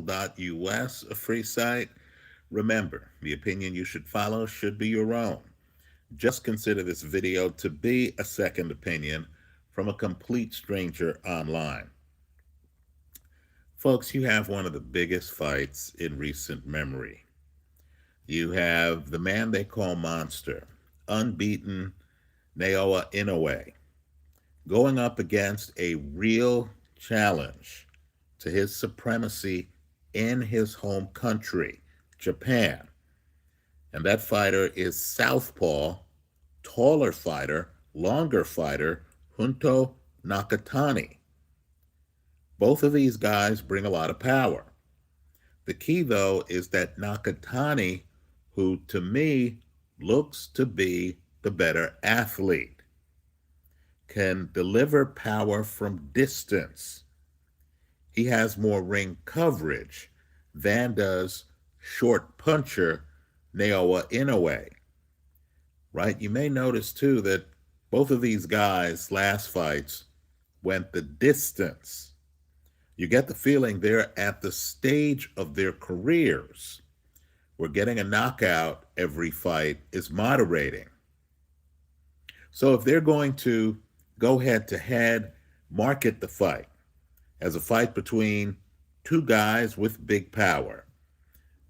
stylistic.us, a free site. Remember, the opinion you should follow should be your own. Just consider this video to be a second opinion from a complete stranger online. Folks, you have one of the biggest fights in recent memory. You have the man they call Monster, unbeaten Inoue, going up against a real challenge to his supremacy in his home country, Japan. And that fighter is Southpaw, taller fighter, longer fighter, Junto Nakatani. Both of these guys bring a lot of power. The key, though, is that Nakatani, who to me looks to be the better athlete, can deliver power from distance. He has more ring coverage than does short puncher Naoya Inoue. Right? You may notice too that both of these guys' last fights went the distance. You get the feeling they're at the stage of their careers where getting a knockout every fight is moderating. So if they're going to go head to head, market the fight as a fight between two guys with big power,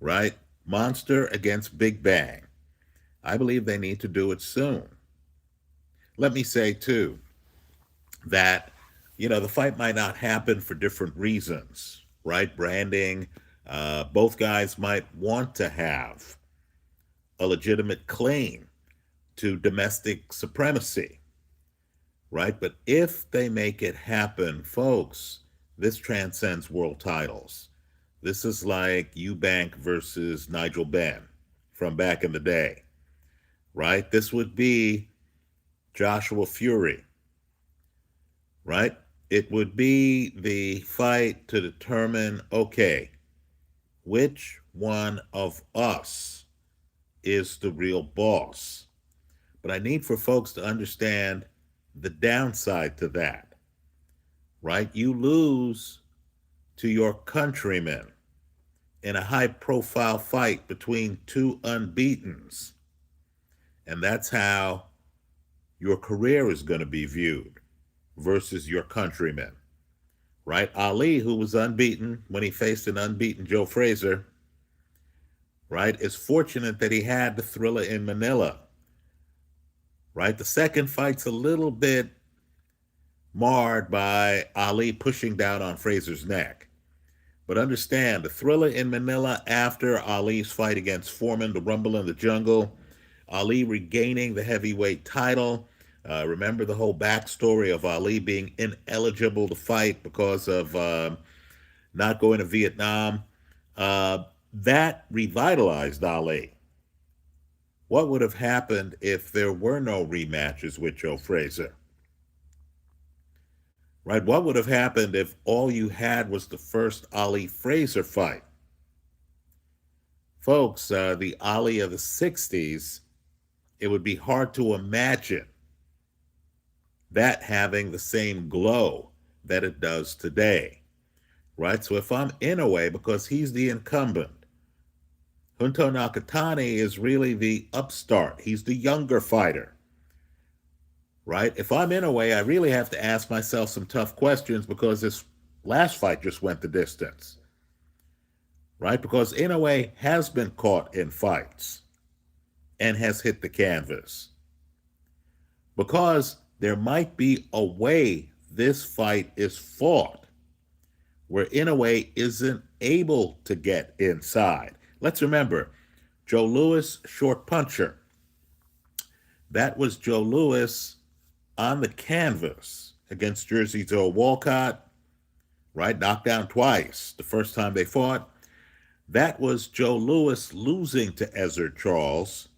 right? Monster against Big Bang. I believe they need to do it soon. Let me say, too, that, the fight might not happen for different reasons, right? Branding, both guys might want to have a legitimate claim to domestic supremacy, right? But if they make it happen, folks, this transcends world titles. This is like Eubank versus Nigel Benn from back in the day, right? This would be Joshua Fury, right? It would be the fight to determine, okay, which one of us is the real boss? But I need for folks to understand the downside to that, right? You lose to your countrymen in a high-profile fight between two unbeatens. And that's how your career is going to be viewed versus your countrymen, right? Ali, who was unbeaten when he faced an unbeaten Joe Frazier, right, is fortunate that he had the Thriller in Manila, right? The second fight's a little bit marred by Ali pushing down on Frazier's neck. But understand, the Thriller in Manila after Ali's fight against Foreman, the Rumble in the Jungle, Ali regaining the heavyweight title. Remember the whole backstory of Ali being ineligible to fight because of not going to Vietnam. That revitalized Ali. What would have happened if there were no rematches with Joe Frazier? Right? What would have happened if all you had was the first Ali Frazier fight? Folks, the Ali of the 60s, it would be hard to imagine that having the same glow that it does today. Right? So if I'm Inoue, because he's the incumbent, Junto Nakatani is really the upstart. He's the younger fighter. Right? If I'm Inoue, I really have to ask myself some tough questions because this last fight just went the distance. Right? Because Inoue has been caught in fights and has hit the canvas. Because there might be a way this fight is fought where Inoue isn't able to get inside. Let's remember, Joe Louis, short puncher. That was Joe Louis on the canvas against Jersey Joe Walcott, right? Knocked down twice the first time they fought. That was Joe Louis losing to Ezzard Charles.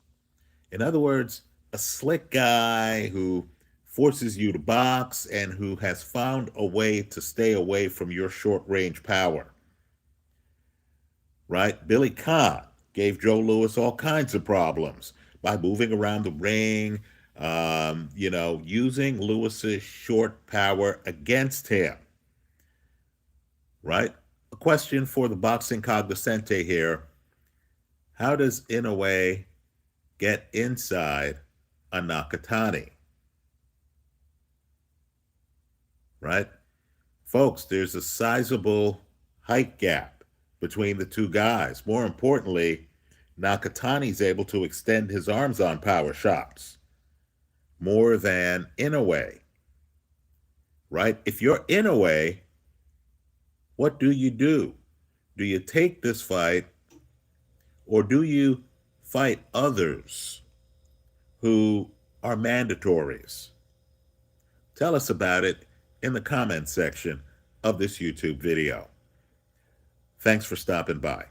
In other words, a slick guy who forces you to box and who has found a way to stay away from your short-range power. Right? Billy Conn gave Joe Louis all kinds of problems by moving around the ring, using Lewis's short power against him. Right? A question for the boxing cognoscente here. How does Inoue get inside a Nakatani? Right? Folks, there's a sizable height gap between the two guys. More importantly, Nakatani's able to extend his arms on power shots more than Inoue. Right? If you're Inoue, what do? Do you take this fight, or do you fight others who are mandatories? Tell us about it in the comments section of this YouTube video. Thanks for stopping by.